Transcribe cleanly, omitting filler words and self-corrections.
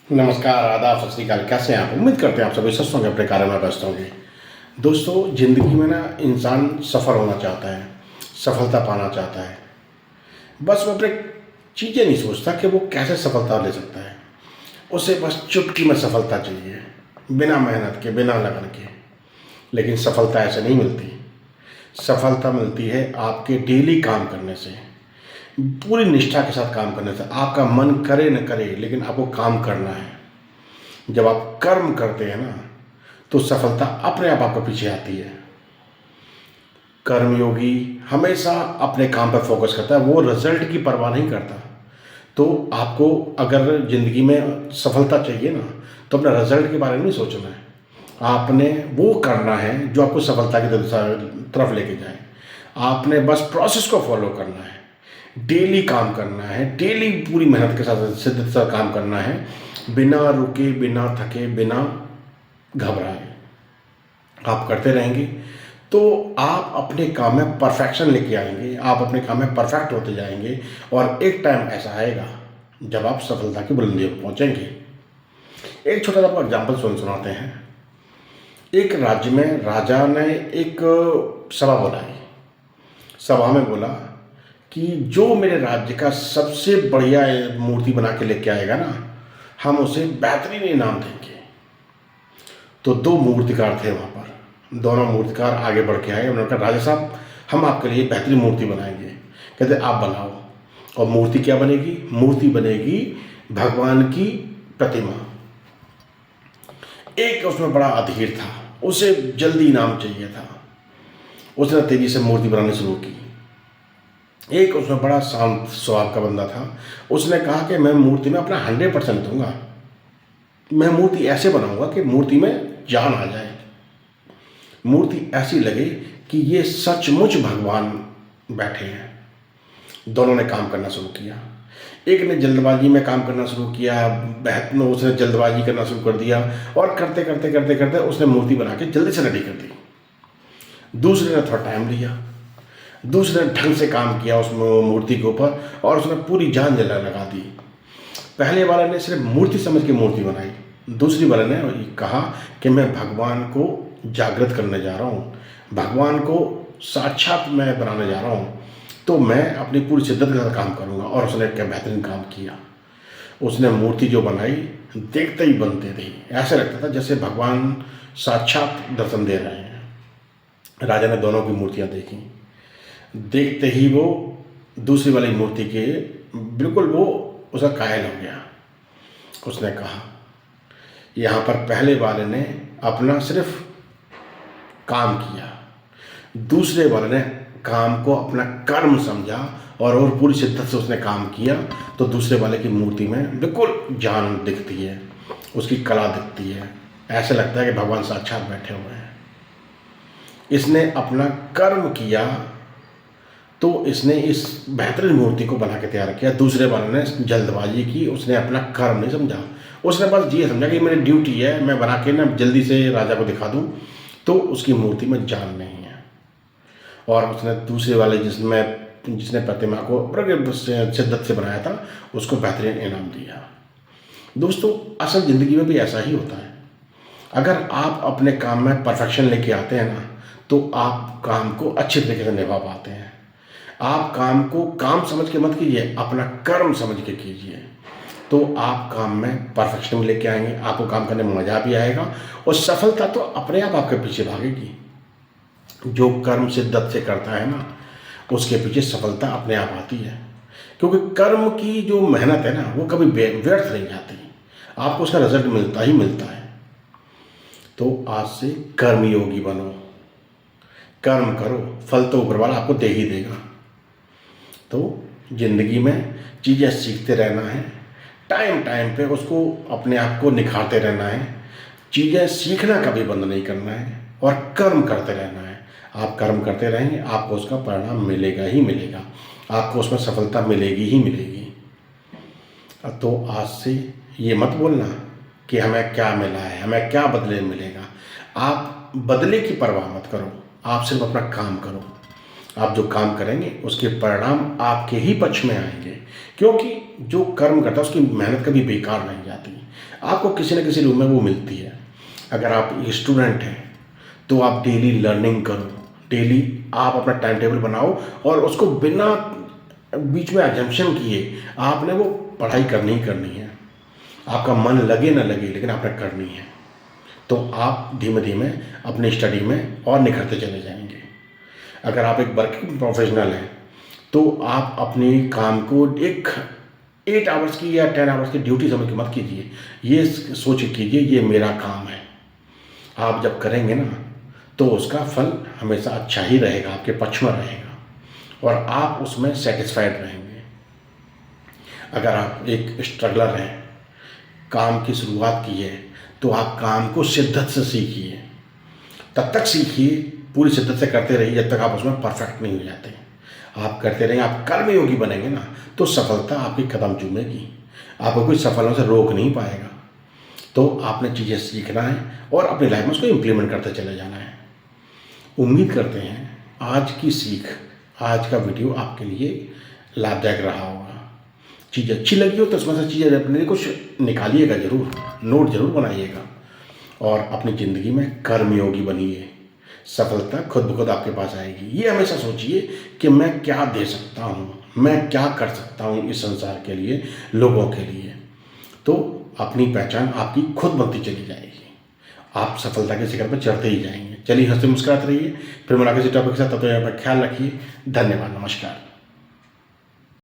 नमस्कार, आदाब, सत श्री अकाल। कैसे हैं आप? उम्मीद करते हैं आप सभी स्वस्थ होंगे, अपने कार्य में व्यस्त होंगे। दोस्तों, ज़िंदगी में ना इंसान सफल होना चाहता है, सफलता पाना चाहता है। बस वो अपने चीज़ें नहीं सोचता कि वो कैसे सफलता ले सकता है। उसे बस चुटकी में सफलता चाहिए, बिना मेहनत के, बिना लगन के। लेकिन सफलता ऐसे नहीं मिलती। सफलता मिलती है आपके डेली काम करने से, पूरी निष्ठा के साथ काम करने से। आपका मन करे न करे, लेकिन आपको काम करना है। जब आप कर्म करते हैं ना, तो सफलता अपने आप आपके पीछे आती है। कर्मयोगी हमेशा अपने काम पर फोकस करता है, वो रिजल्ट की परवाह नहीं करता। तो आपको अगर ज़िंदगी में सफलता चाहिए ना, तो अपना रिजल्ट के बारे में नहीं सोचना है। आपने वो करना है जो आपको सफलता की तरफ लेके जाए। आपने बस प्रोसेस को फॉलो करना है, डेली काम करना है, डेली पूरी मेहनत के साथ शिद्दत के साथ काम करना है, बिना रुके, बिना थके, बिना घबराए। आप करते रहेंगे तो आप अपने काम में परफेक्शन लेके आएंगे, आप अपने काम में परफेक्ट होते जाएंगे। और एक टाइम ऐसा आएगा जब आप सफलता की बुलंदियों पर पहुंचेंगे। एक छोटा सा आपको एग्जाम्पल सुनाते हैं। एक राज्य में राजा ने एक सभा बुलाई। सभा में बोला कि जो मेरे राज्य का सबसे बढ़िया मूर्ति बना के लेके आएगा ना, हम उसे बेहतरीन इनाम देंगे। तो दो मूर्तिकार थे वहाँ पर। दोनों मूर्तिकार आगे बढ़ के आए। उन्होंने कहा, राजा साहब, हम आपके लिए बेहतरीन मूर्ति बनाएंगे। कहते, आप बनाओ। और मूर्ति क्या बनेगी? मूर्ति बनेगी भगवान की प्रतिमा। एक उसमें बड़ा अधीर था, उसे जल्दी इनाम चाहिए था। उसने तेजी से मूर्ति बनानी शुरू की। एक उसमें बड़ा शांत स्वभाव का बंदा था। उसने कहा कि मैं मूर्ति में अपना 100% दूंगा। मैं मूर्ति ऐसे बनाऊंगा कि मूर्ति में जान आ जाए, मूर्ति ऐसी लगे कि ये सचमुच भगवान बैठे हैं। दोनों ने काम करना शुरू किया। एक ने जल्दबाजी में काम करना शुरू किया, उसने जल्दबाजी करना शुरू कर दिया, और करते करते करते करते उसने मूर्ति बना के जल्दी से रेडी कर दी। दूसरे ने थोड़ा टाइम लिया। दूसरे ने ढंग से काम किया उस मूर्ति के ऊपर, और उसने पूरी जान लगा दी। पहले वाले ने सिर्फ मूर्ति समझ के मूर्ति बनाई। दूसरी वाले ने कहा कि मैं भगवान को जागृत करने जा रहा हूँ, भगवान को साक्षात मैं बनाने जा रहा हूँ, तो मैं अपनी पूरी शिद्दत के साथ काम करूँगा। और उसने क्या बेहतरीन काम किया। उसने मूर्ति जो बनाई, देखते ही बनते थे, ऐसे लगता था जैसे भगवान साक्षात दर्शन दे रहे हैं। राजा ने दोनों की मूर्तियाँ देखी। देखते ही वो दूसरी वाली मूर्ति के बिल्कुल वो उसका कायल हो गया। उसने कहा, यहाँ पर पहले वाले ने अपना सिर्फ काम किया, दूसरे वाले ने काम को अपना कर्म समझा और पूरी शिद्दत से उसने काम किया। तो दूसरे वाले की मूर्ति में बिल्कुल जान दिखती है, उसकी कला दिखती है, ऐसे लगता है कि भगवान साक्षात बैठे हुए हैं। इसने अपना कर्म किया तो इसने इस बेहतरीन मूर्ति को बना के तैयार किया। दूसरे वाले ने जल्दबाजी की, उसने अपना कर्म नहीं समझा। उसने बस ये समझा कि मेरी ड्यूटी है, मैं बना के ना जल्दी से राजा को दिखा दूं, तो उसकी मूर्ति में जान नहीं है। और उसने दूसरे वाले जिसने प्रतिमा को बड़े शिद्दत से बनाया था, उसको बेहतरीन इनाम दिया। दोस्तों, असल ज़िंदगी में भी ऐसा ही होता है। अगर आप अपने काम में परफेक्शन लेके आते हैं ना, तो आप काम को अच्छे तरीके से निभा पाते हैं। आप काम को काम समझ के मत कीजिए, अपना कर्म समझ के कीजिए, तो आप काम में परफेक्शन लेके आएंगे। आपको काम करने में मज़ा भी आएगा, और सफलता तो अपने आप आपके पीछे भागेगी। जो कर्म शिद्दत से करता है ना, उसके पीछे सफलता अपने आप आती है। क्योंकि कर्म की जो मेहनत है ना, वो कभी व्यर्थ नहीं जाती, आपको उसका रिजल्ट मिलता ही मिलता है। तो आज से कर्मयोगी बनो, कर्म करो, फल तो ऊपर वाला आपको दे ही देगा। तो ज़िंदगी में चीज़ें सीखते रहना है, टाइम टाइम पे उसको अपने आप को निखारते रहना है। चीज़ें सीखना कभी बंद नहीं करना है, और कर्म करते रहना है। आप कर्म करते रहेंगे, आपको उसका परिणाम मिलेगा ही मिलेगा, आपको उसमें सफलता मिलेगी ही मिलेगी। तो आज से ये मत बोलना कि हमें क्या मिला है, हमें क्या बदले में मिलेगा। आप बदले की परवाह मत करो, आप सिर्फ अपना काम करो। आप जो काम करेंगे उसके परिणाम आपके ही पक्ष में आएंगे, क्योंकि जो कर्म करता है उसकी मेहनत कभी बेकार नहीं जाती, आपको किसी न किसी रूप में वो मिलती है। अगर आप एक स्टूडेंट हैं तो आप डेली लर्निंग करो, डेली आप अपना टाइम टेबल बनाओ और उसको बिना बीच में एग्जाम्पशन किए आपने वो पढ़ाई करनी ही करनी है। आपका मन लगे ना लगे लेकिन आपने करनी है, तो आप धीमे धीमे अपनी स्टडी में और निखरते चले जाएंगे। अगर आप एक वर्किंग प्रोफेशनल हैं तो आप अपने काम को एक 8 आवर्स की या 10 आवर्स की ड्यूटी समझ के मत कीजिए, ये सोच कीजिए ये मेरा काम है। आप जब करेंगे ना तो उसका फल हमेशा अच्छा ही रहेगा, आपके पक्ष में रहेगा और आप उसमें सेटिस्फाइड रहेंगे। अगर आप एक स्ट्रगलर हैं, काम की शुरुआत की है, तो आप काम को शिद्दत से सीखिए, तब तक सीखिए, पूरी शिद्दत से करते रहिए जब तक आप उसमें परफेक्ट नहीं हो जाते। आप करते रहेंगे, आप कर्मयोगी बनेंगे ना तो सफलता आपकी कदम चूमेगी, आपको कोई सफलों से रोक नहीं पाएगा। तो आपने चीज़ें सीखना है और अपनी लाइफ में उसको इम्प्लीमेंट करते चले जाना है। उम्मीद करते हैं आज की सीख, आज का वीडियो आपके लिए लाभदायक रहा होगा। चीज़ अच्छी लगी हो तो उसमें से चीज़ें अपने लिए कुछ निकालिएगा ज़रूर, नोट ज़रूर बनाइएगा और अपनी ज़िंदगी में कर्मयोगी बनिए। सफलता खुद ब खुद आपके पास आएगी। ये हमेशा सोचिए कि मैं क्या दे सकता हूँ, मैं क्या कर सकता हूँ इस संसार के लिए, लोगों के लिए। तो अपनी पहचान आपकी खुद बनती चली जाएगी, आप सफलता के शिखर पर चढ़ते ही जाएंगे। चलिए हंसते मुस्कुराते रहिए, फिर मुलाकात इसी टॉपिक के साथ, तब तक यहाँ पर ख्याल रखिए। धन्यवाद, नमस्कार।